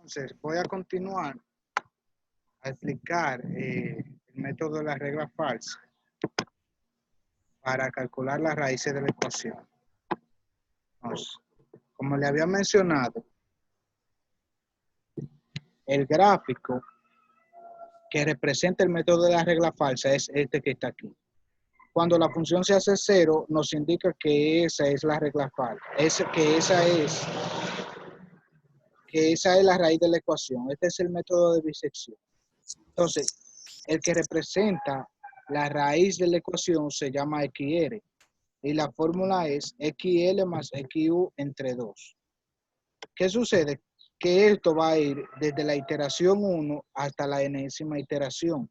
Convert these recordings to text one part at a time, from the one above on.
Entonces, voy a continuar a explicar el método de la regla falsa para calcular las raíces de la ecuación. Entonces, como le había mencionado, el gráfico que representa el método de la regla falsa es este que está aquí. Cuando la función se hace cero, nos indica que esa es la regla falsa, que esa es la raíz de la ecuación. Este es el método de bisección. Entonces, el que representa la raíz de la ecuación se llama XR y la fórmula es XL más XU entre 2. ¿Qué sucede? Que esto va a ir desde la iteración 1 hasta la enésima iteración.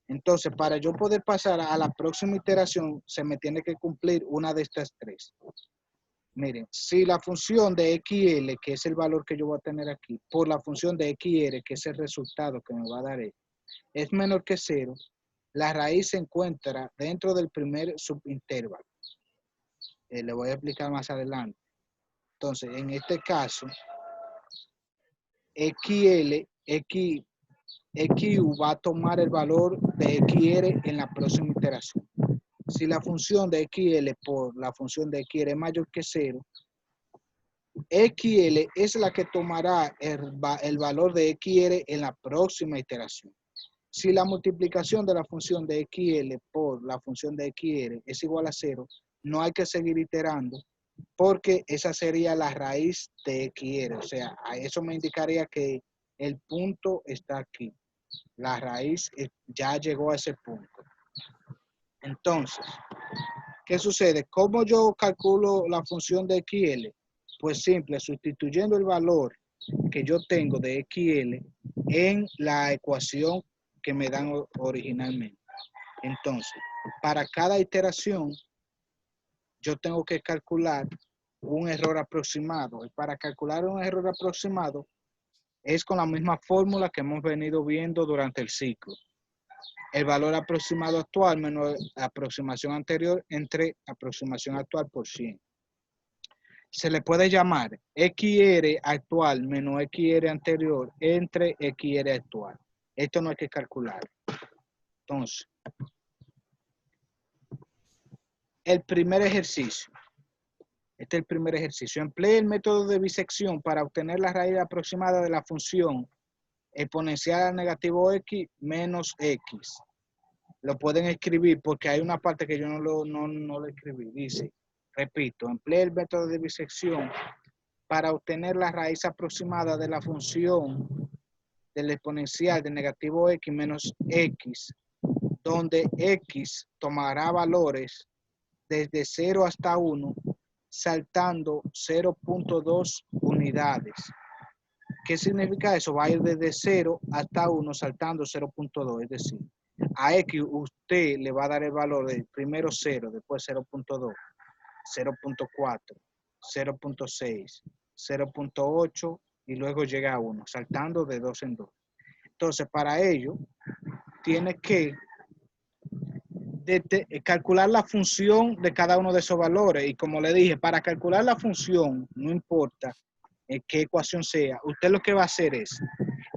Entonces, para yo poder pasar a la próxima iteración, se me tiene que cumplir una de estas tres. Miren, si la función de XL, que es el valor que yo voy a tener aquí, por la función de XR, que es el resultado que me va a dar es menor que 0, la raíz se encuentra dentro del primer subintervalo. Le voy a explicar más adelante. Entonces, en este caso, XU va a tomar el valor de XR en la próxima iteración. Si la función de XL por la función de XR es mayor que 0, XL es la que tomará el valor de XR en la próxima iteración. Si la multiplicación de la función de XL por la función de XR es igual a 0, no hay que seguir iterando porque esa sería la raíz de XR. O sea, eso me indicaría que el punto está aquí. La raíz ya llegó a ese punto. Entonces, ¿qué sucede? ¿Cómo yo calculo la función de XL? Pues simple, sustituyendo el valor que yo tengo de XL en la ecuación que me dan originalmente. Entonces, para cada iteración, yo tengo que calcular un error aproximado. Y para calcular un error aproximado, es con la misma fórmula que hemos venido viendo durante el ciclo. El valor aproximado actual menos aproximación anterior entre aproximación actual por 100. Se le puede llamar XR actual menos XR anterior entre XR actual. Esto no hay que calcular. Entonces, el primer ejercicio. Este es el primer ejercicio. Emplee el método de bisección para obtener la raíz aproximada de la función exponencial al negativo x menos x. Lo pueden escribir porque hay una parte que yo no lo escribí. Dice, repito, emplee el método de bisección para obtener la raíz aproximada de la función del exponencial de negativo x menos x, donde x tomará valores desde 0 hasta 1, saltando 0.2 unidades. ¿Qué significa eso? Va a ir desde 0 hasta 1, saltando 0.2, es decir, a x usted le va a dar el valor de primero 0, después 0.2, 0.4, 0.6, 0.8 y luego llega a 1, saltando de 2 en 2. Entonces, para ello, tiene que calcular la función de cada uno de esos valores. Y como le dije, para calcular la función, no importa qué ecuación sea, usted lo que va a hacer es,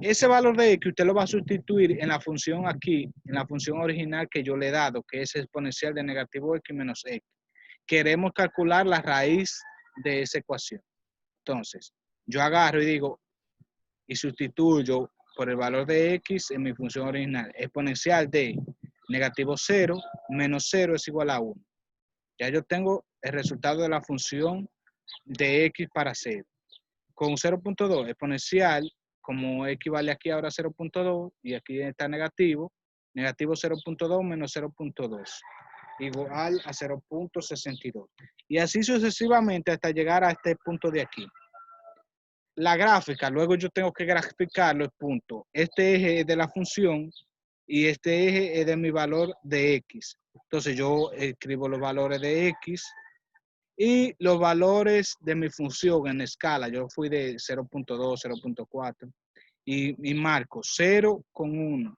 ese valor de x usted lo va a sustituir en la función aquí, en la función original que yo le he dado, que es exponencial de negativo x menos x. Queremos calcular la raíz de esa ecuación. Entonces, yo agarro y digo, y sustituyo por el valor de x en mi función original, exponencial de negativo 0 menos 0 es igual a 1. Ya yo tengo el resultado de la función de x para 0. Con 0.2 exponencial, como x vale aquí ahora 0.2 y aquí está negativo, negativo 0.2 menos 0.2 igual a 0.62. Y así sucesivamente hasta llegar a este punto de aquí. La gráfica, luego yo tengo que graficar los puntos. Este eje es de la función y este eje es de mi valor de x. Entonces yo escribo los valores de x y los valores de mi función en escala. Yo fui de 0.2, 0.4 y marco 0 con 1.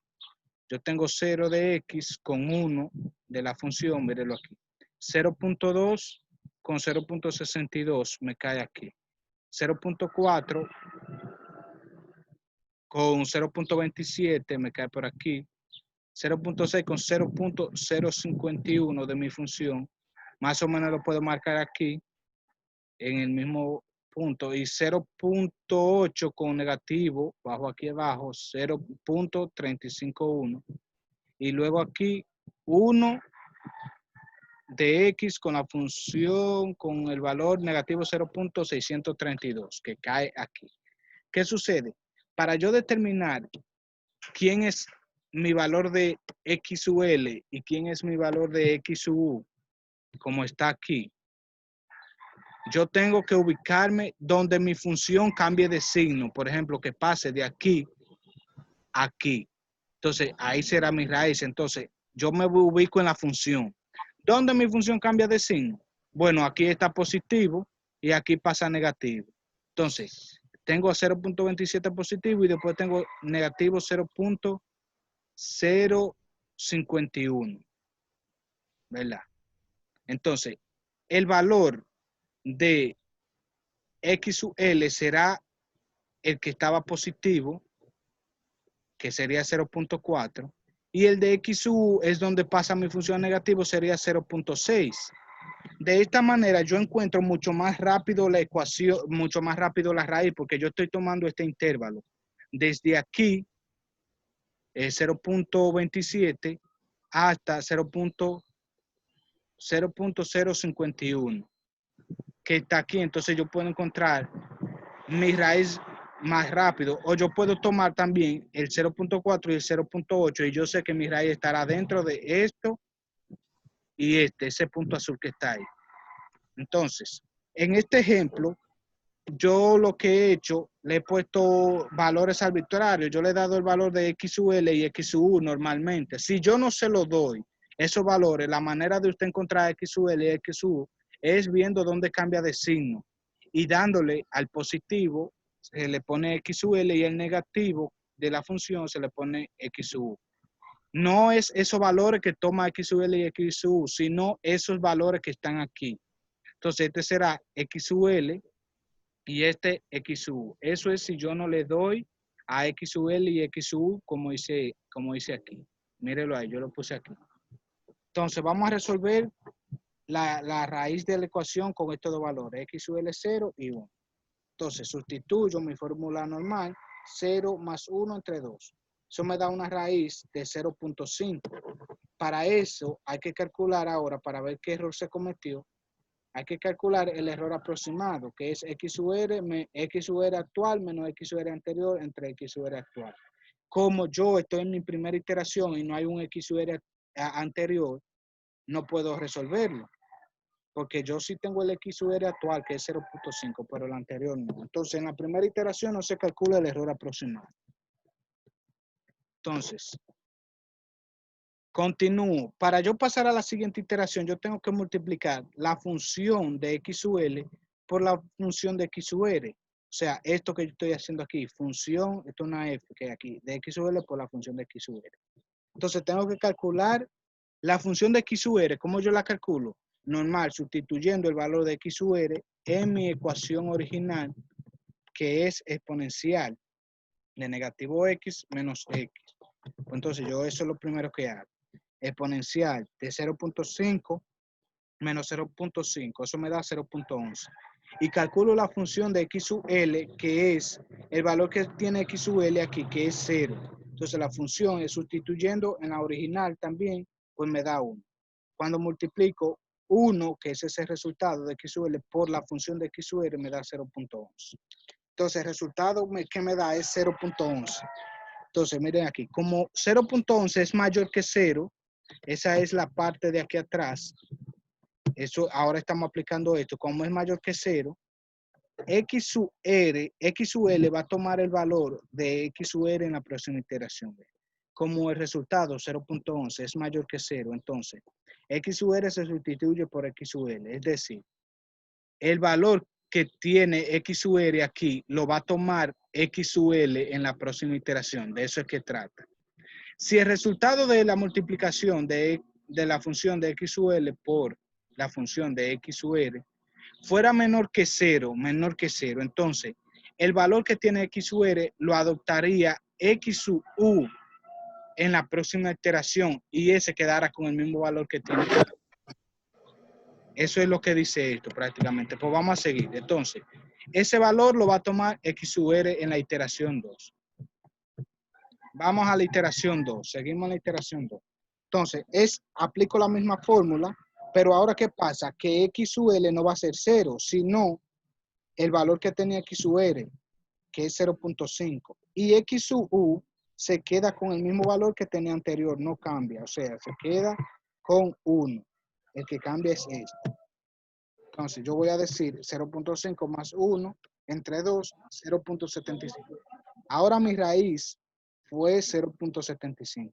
Yo tengo 0 de x con 1 de la función, mírenlo aquí. 0.2 con 0.62 me cae aquí. 0.4 con 0.27, me cae por aquí, 0.6 con 0.051 de mi función, más o menos lo puedo marcar aquí, en el mismo punto, y 0.8 con negativo, bajo aquí abajo, 0.351, y luego aquí 1 de x con la función con el valor negativo 0.632, que cae aquí. ¿Qué sucede? Para yo determinar quién es mi valor de XUL y quién es mi valor de XU, como está aquí, yo tengo que ubicarme donde mi función cambie de signo. Por ejemplo, que pase de aquí a aquí. Entonces, ahí será mi raíz. Entonces, yo me ubico en la función. ¿Dónde mi función cambia de signo? Bueno, aquí está positivo y aquí pasa negativo. Entonces, tengo 0.27 positivo y después tengo negativo 0.051, ¿verdad? Entonces, el valor de XUL será el que estaba positivo, que sería 0.4, y el de XU es donde pasa mi función negativo, sería 0.6. De esta manera yo encuentro mucho más rápido la ecuación, mucho más rápido la raíz, porque yo estoy tomando este intervalo. Desde aquí, 0.27 hasta 0.051, que está aquí. Entonces yo puedo encontrar mi raíz más rápido, o yo puedo tomar también el 0.4 y el 0.8 y yo sé que mi raíz estará dentro de esto y ese punto azul que está ahí. Entonces, en este ejemplo, yo lo que he hecho, le he puesto valores arbitrarios. Yo le he dado el valor de XUL y XU normalmente. Si yo no se lo doy, esos valores, la manera de usted encontrar XUL y XU es viendo dónde cambia de signo y dándole al positivo, se le pone XUL y el negativo de la función se le pone XU. No es esos valores que toma XUL y XU, sino esos valores que están aquí. Entonces, este será XUL y este XU. Eso es si yo no le doy a XUL y XU como hice aquí. Mírelo ahí, yo lo puse aquí. Entonces, vamos a resolver la raíz de la ecuación con estos dos valores, XUL 0 y 1. Entonces, sustituyo mi fórmula normal, 0 más 1 entre 2. Eso me da una raíz de 0.5. Para eso hay que calcular ahora, para ver qué error se cometió, hay que calcular el error aproximado, que es XUR actual menos XUR anterior entre XUR actual. Como yo estoy en mi primera iteración y no hay un XUR anterior, no puedo resolverlo. Porque yo sí tengo el XUR actual, que es 0.5, pero el anterior no. Entonces, en la primera iteración no se calcula el error aproximado. Entonces, continúo. Para yo pasar a la siguiente iteración, yo tengo que multiplicar la función de XUL por la función de XUR. O sea, esto que yo estoy haciendo aquí, función, esto es una F que hay aquí, de XUL por la función de XUR. Entonces, tengo que calcular la función de XUR. ¿Cómo yo la calculo? Normal, sustituyendo el valor de XUR en mi ecuación original, que es exponencial de negativo X menos X. Entonces, yo eso es lo primero que hago. Exponencial de 0.5 menos 0.5, eso me da 0.11. Y calculo la función de XUL, que es el valor que tiene XUL aquí, que es 0. Entonces la función es sustituyendo en la original también, pues me da 1. Cuando multiplico 1, que es ese resultado de XUL, por la función de XUL, me da 0.11. Entonces el resultado que me da es 0.11. Entonces miren aquí, como 0.11 es mayor que 0, esa es la parte de aquí atrás. Eso, ahora estamos aplicando esto. Como es mayor que 0, XUL va a tomar el valor de XUR en la próxima iteración. Como el resultado 0.11 es mayor que 0, entonces XUR se sustituye por XUL. Es decir, el valor que tiene XUR aquí lo va a tomar XUL en la próxima iteración. De eso es que trata. Si el resultado de la multiplicación de la función de XUL por la función de XUR fuera menor que 0, entonces el valor que tiene XUR lo adoptaría X sub U en la próxima iteración y ese quedara con el mismo valor que tiene. Eso es lo que dice esto prácticamente. Pues vamos a seguir. Entonces, ese valor lo va a tomar X sub R en la iteración 2. Vamos a la iteración 2. Seguimos en la iteración 2. Entonces, aplico la misma fórmula, pero ahora ¿qué pasa? Que X sub L no va a ser 0, sino el valor que tenía X sub R, que es 0.5. Y X sub U se queda con el mismo valor que tenía anterior, no cambia. O sea, se queda con 1. El que cambia es este. Entonces, yo voy a decir 0.5 más 1 entre 2, 0.75. Ahora mi raíz fue 0.75.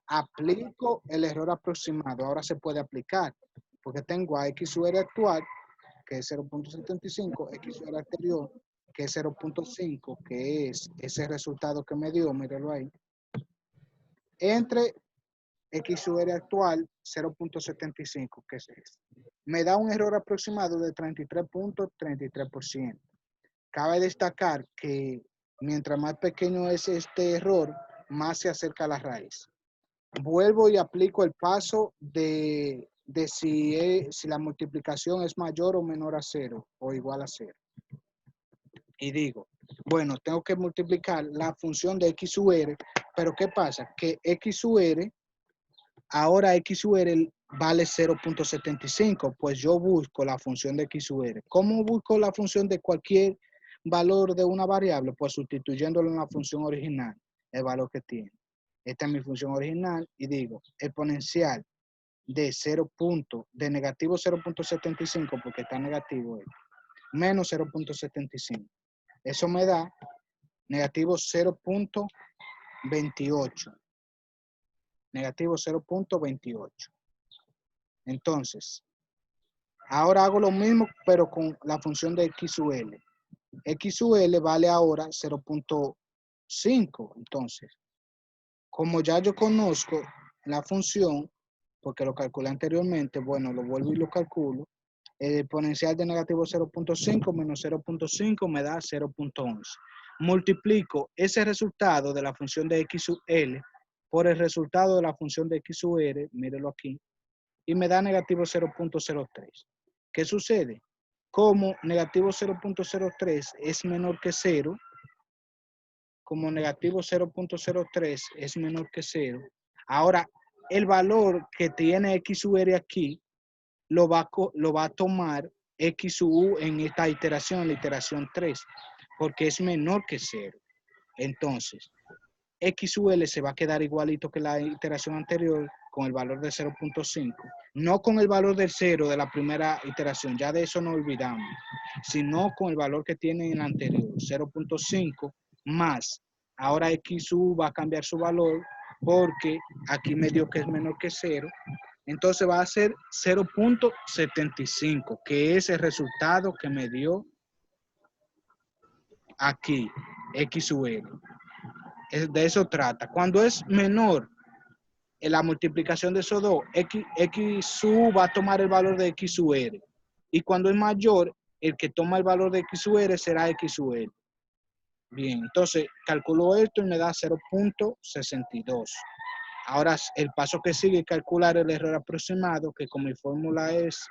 Aplico el error aproximado. Ahora se puede aplicar, porque tengo a X sub R actual, que es 0.75, X sub R anterior, que es 0.5, que es ese resultado que me dio, míralo ahí, entre X sub R actual 0.75, que es este. Me da un error aproximado de 33.33%. Cabe destacar que mientras más pequeño es este error, más se acerca a la raíz. Vuelvo y aplico el paso de si la multiplicación es mayor o menor a 0 o igual a 0. Y digo, bueno, tengo que multiplicar la función de X sub R, pero ¿qué pasa? Que X sub R, ahora X sub R vale 0.75, pues yo busco la función de X sub R. ¿Cómo busco la función de cualquier valor de una variable? Pues sustituyéndolo en la función original, el valor que tiene. Esta es mi función original y digo exponencial de negativo 0.75, porque está negativo, menos 0.75. Eso me da negativo 0.28. Negativo 0.28. Entonces, ahora hago lo mismo, pero con la función de X sub L. X sub L vale ahora 0.5. Entonces, como ya yo conozco la función, porque lo calculé anteriormente, bueno, lo vuelvo y lo calculo. El exponencial de negativo 0.5 menos 0.5 me da 0.11. Multiplico ese resultado de la función de X sub L por el resultado de la función de X sub R, mírelo aquí, y me da negativo 0.03. ¿Qué sucede? Como negativo 0.03 es menor que 0, como negativo 0.03 es menor que 0, ahora el valor que tiene X sub R aquí lo va a tomar X sub U en esta iteración, la iteración 3, porque es menor que 0. Entonces, X sub L se va a quedar igualito que la iteración anterior con el valor de 0.5, no con el valor del 0 de la primera iteración, ya de eso no olvidamos, sino con el valor que tiene en la anterior, 0.5 más, ahora X sub U va a cambiar su valor porque aquí me dio que es menor que 0, entonces va a ser 0.75, que es el resultado que me dio aquí, X sub L. De eso trata. Cuando es menor en la multiplicación de esos dos, X sub va a tomar el valor de X sub R. Y cuando es mayor, el que toma el valor de X sub R será X sub L. Bien, entonces calculo esto y me da 0.62. Ahora el paso que sigue es calcular el error aproximado, que como mi fórmula es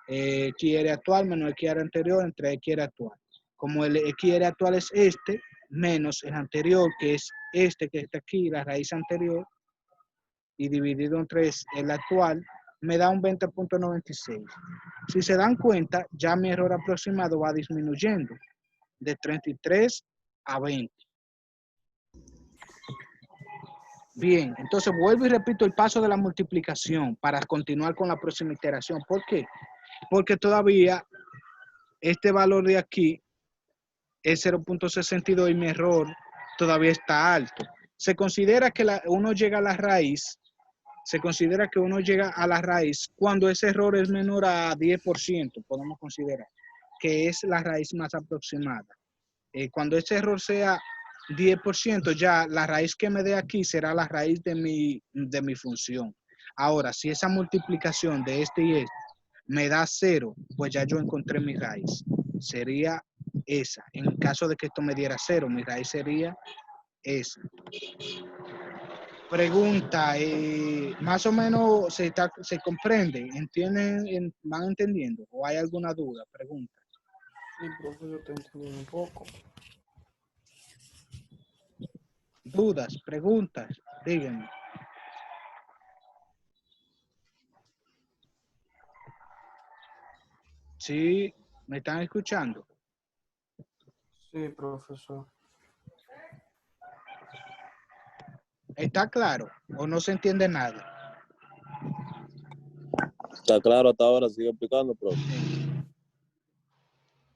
XR actual menos XR anterior entre XR actual. Como el XR actual es este, menos el anterior, que es este que está aquí, la raíz anterior, y dividido entre el actual, me da un 20.96. Si se dan cuenta, ya mi error aproximado va disminuyendo de 33 a 20. Bien, entonces vuelvo y repito el paso de la multiplicación para continuar con la próxima iteración. ¿Por qué? Porque todavía este valor de aquí es 0.62 y mi error todavía está alto. Se considera que uno llega a la raíz, cuando ese error es menor a 10%, podemos considerar que es la raíz más aproximada. Cuando ese error sea 10%, ya la raíz que me dé aquí será la raíz de mi función. Ahora, si esa multiplicación de este y este me da 0, pues ya yo encontré mi raíz. Sería esa. En caso de que esto me diera 0, mi raíz sería es. Pregunta, más o menos se comprende, ¿entienden, van entendiendo? ¿O hay alguna duda? Pregunta. Sí, profe, yo te entendí un poco. Dudas, preguntas, díganme. Sí, ¿me están escuchando? Sí, profesor. ¿Está claro o no se entiende nada? Está claro hasta ahora, sigue explicando, profe.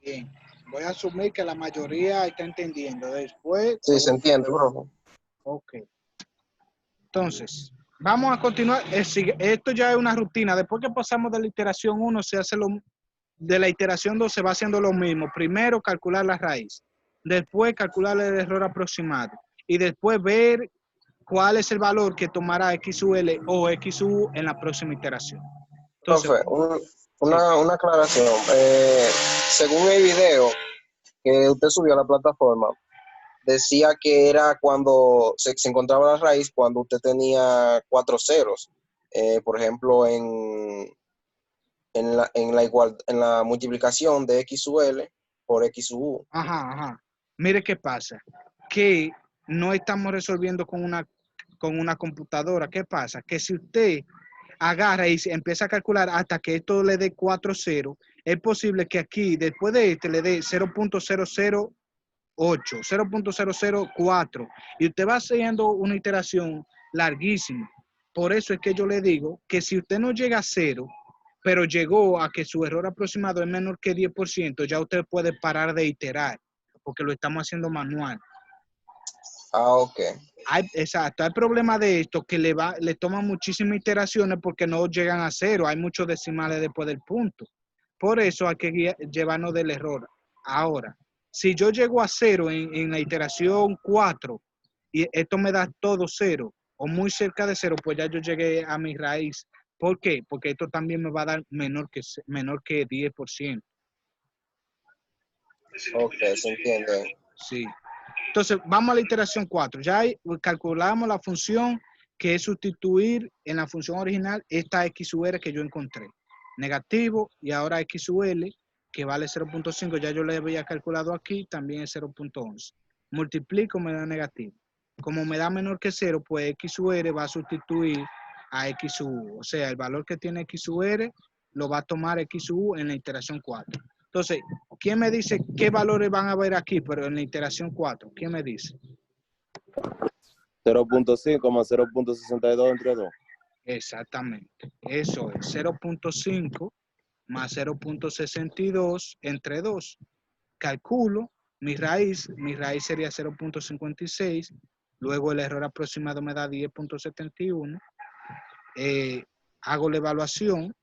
Bien, voy a asumir que la mayoría está entendiendo. Después, Sí, se entiende, profe. ok. Entonces, vamos a continuar. Esto ya es una rutina. Después que pasamos de la iteración 1, se hace de la iteración 2 se va haciendo lo mismo. Primero, calcular la raíz. Después, calcular el error aproximado. Y después ver cuál es el valor que tomará XUL o XU en la próxima iteración. Entonces, Profe, una aclaración. Según el video que usted subió a la plataforma, decía que era cuando se encontraba la raíz cuando usted tenía 4 ceros. Por ejemplo, en la multiplicación de XUL por XU. ajá. Mire qué pasa. Que no estamos resolviendo con una computadora. ¿Qué pasa? Que si usted agarra y empieza a calcular hasta que esto le dé 4 ceros, es posible que aquí, después de este, le dé 0.008, 0.004, y usted va haciendo una iteración larguísima. Por eso es que yo le digo que si usted no llega a 0, pero llegó a que su error aproximado es menor que 10%, ya usted puede parar de iterar, porque lo estamos haciendo manual. Ah, ok. Exacto, hay problemas de esto que le toman muchísimas iteraciones porque no llegan a 0, hay muchos decimales después del punto. Por eso hay que llevarnos del error. Ahora, si yo llego a 0 en la iteración 4 y esto me da todo 0 o muy cerca de 0, pues ya yo llegué a mi raíz. ¿Por qué? Porque esto también me va a dar menor que 10%. Ok, se entiende. Sí. Entonces, vamos a la iteración 4. Ya calculamos la función que es sustituir en la función original esta XUR que yo encontré. Negativo y ahora XUL que vale 0.5. Ya yo le había calculado aquí, también es 0.11. Multiplico, me da negativo. Como me da menor que 0, pues XUR va a sustituir a XU. O sea, el valor que tiene XUR lo va a tomar XU en la iteración 4. Entonces, ¿quién me dice qué valores van a haber aquí, pero en la iteración 4? ¿Quién me dice? 0.5 más 0.62 entre 2. Exactamente. Eso es 0.5 más 0.62 entre 2. Calculo mi raíz sería 0.56, luego el error aproximado me da 10.71. Hago la evaluación,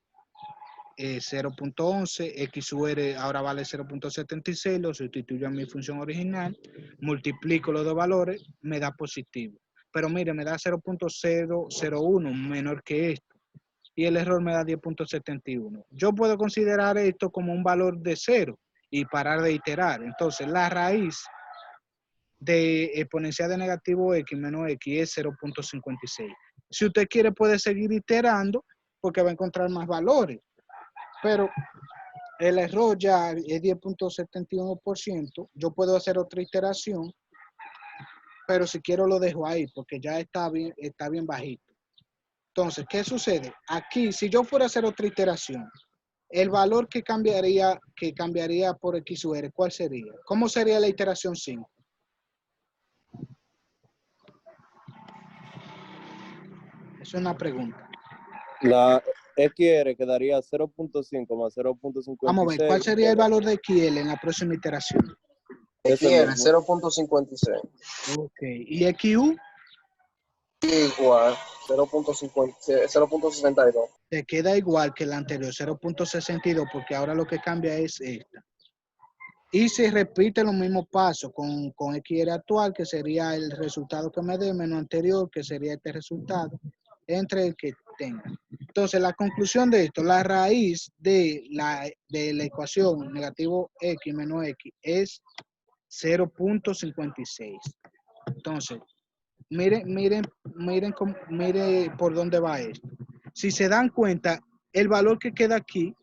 0.11, XUR ahora vale 0.76, lo sustituyo a mi función original, multiplico los dos valores, me da positivo. Pero mire, me da 0.001, menor que esto, y el error me da 10.71. Yo puedo considerar esto como un valor de 0 y parar de iterar. Entonces, la raíz de exponencial de negativo X menos X es 0.56. Si usted quiere, puede seguir iterando porque va a encontrar más valores. Pero el error ya es 10.71%. Yo puedo hacer otra iteración, pero si quiero lo dejo ahí porque ya está bien bajito. Entonces, ¿qué sucede? Aquí, si yo fuera a hacer otra iteración, el valor que cambiaría por XUR, ¿cuál sería? ¿Cómo sería la iteración 5? Es una pregunta. La XR quedaría 0.5 más 0.56. Vamos a ver, ¿cuál sería el valor de XL en la próxima iteración? Ese XR, mismo. 0.56. Ok. ¿Y XU? Igual, 0.62. Te queda igual que la anterior, 0.62, porque ahora lo que cambia es esta. Y se repite los mismos pasos con XR actual, que sería el resultado que me dé, menos anterior, que sería este resultado, entre el que tenga. Entonces, la conclusión de esto, la raíz de la ecuación negativo X menos X es 0.56. Entonces, miren por dónde va esto. Si se dan cuenta, el valor que queda aquí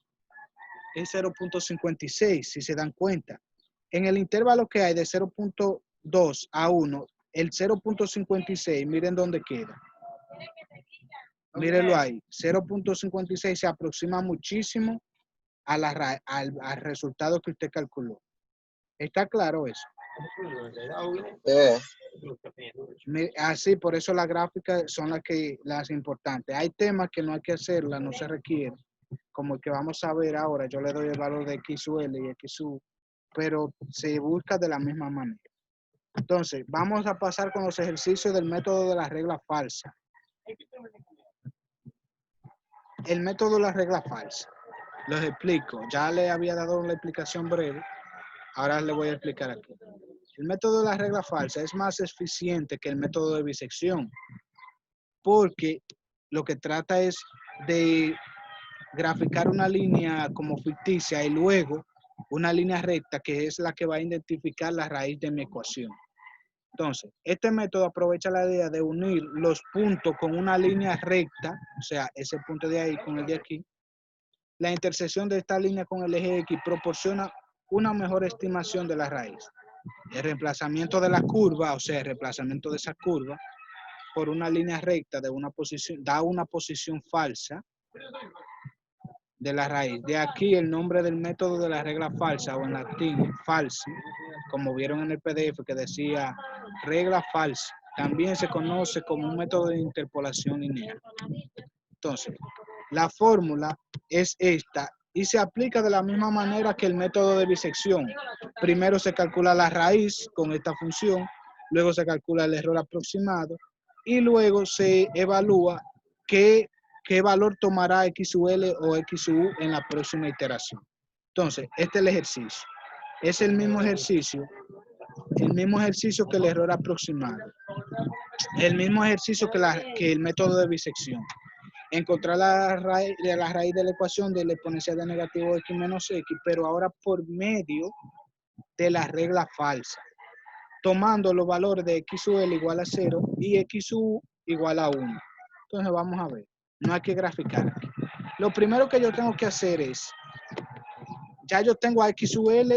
es 0.56, si se dan cuenta. En el intervalo que hay de 0.2 a 1, el 0.56, miren dónde queda. Mírenlo ahí. 0.56 se aproxima muchísimo al resultado que usted calculó. ¿Está claro eso? Así, por eso las gráficas son las importantes. Hay temas que no hay que hacerlas, no se requiere, como el que vamos a ver ahora. Yo le doy el valor de XUL y XU, pero se busca de la misma manera. Entonces, vamos a pasar con los ejercicios del método de la regla falsa. El método de la regla falsa. Los explico. Ya le había dado una explicación breve. Ahora le voy a explicar aquí. El método de la regla falsa es más eficiente que el método de bisección, porque lo que trata es de graficar una línea como ficticia y luego una línea recta que es la que va a identificar la raíz de mi ecuación. Entonces, este método aprovecha la idea de unir los puntos con una línea recta, o sea, ese punto de ahí con el de aquí. La intersección de esta línea con el eje X proporciona una mejor estimación de la raíz. El reemplazamiento de la curva, o sea, el reemplazamiento de esa curva por una línea recta de una posición, da una posición falsa de la raíz. De aquí el nombre del método de la regla falsa, o en latín, falsi, como vieron en el PDF que decía regla falsa. También se conoce como un método de interpolación lineal. Entonces, la fórmula es esta y se aplica de la misma manera que el método de bisección. Primero se calcula la raíz con esta función, luego se calcula el error aproximado y luego se evalúa qué valor tomará XUL o XU en la próxima iteración. Entonces, este es el ejercicio. Es el mismo ejercicio que el error aproximado. El mismo ejercicio que el método de bisección. Encontrar la raíz de la ecuación del exponencial de negativo x menos x, pero ahora por medio de la regla falsa, tomando los valores de XUL igual a 0 y XU igual a 1. Entonces vamos a ver, no hay que graficar aquí. Lo primero que yo tengo que hacer es, ya yo tengo a XUL,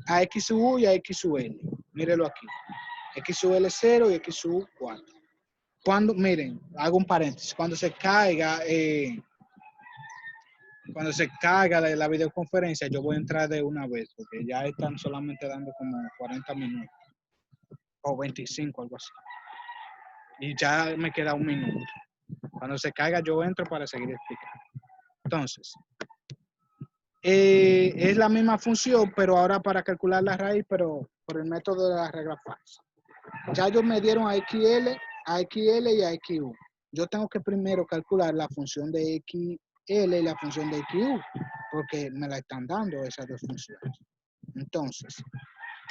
a XU y a XUL. Mírenlo aquí. XUL 0 y XU 4. Miren, hago un paréntesis, cuando se caiga la videoconferencia, yo voy a entrar de una vez, porque ya están solamente dando como 40 minutos, o 25, algo así. Y ya me queda un minuto. Cuando se caiga, yo entro para seguir explicando. Entonces, es la misma función, pero ahora para calcular la raíz, pero por el método de la regla falsa. Ya ellos me dieron a XL y a XU. Yo tengo que primero calcular la función de XL y la función de XU, porque me la están dando esas dos funciones. Entonces,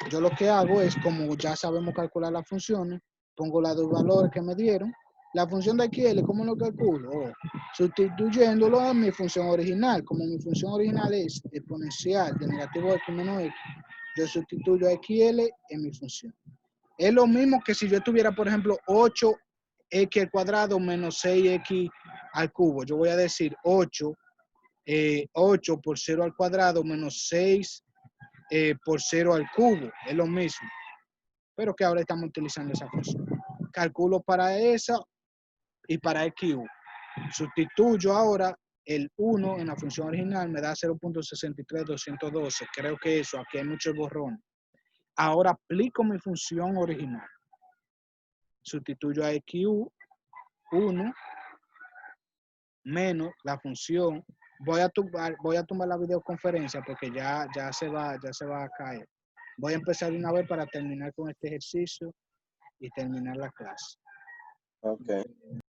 yo lo que hago es, como ya sabemos calcular las funciones, pongo los dos valores que me dieron. La función de XL, ¿cómo lo calculo? Sustituyéndolo a mi función original. Como mi función original es exponencial de negativo x menos x, yo sustituyo a XL en mi función. Es lo mismo que si yo tuviera, por ejemplo, 8x al cuadrado menos 6x al cubo. Yo voy a decir 8 por 0 al cuadrado menos 6 por 0 al cubo. Es lo mismo. Pero que ahora estamos utilizando esa función. Calculo para esa y para XU. Sustituyo ahora el 1 en la función original, me da 0.63212. Creo que eso, aquí hay muchos borrones. Ahora aplico mi función original. Sustituyo a XU 1 menos la función. Voy a tumbar la videoconferencia porque ya se va a caer. Voy a empezar de una vez para terminar con este ejercicio y terminar la clase. Ok.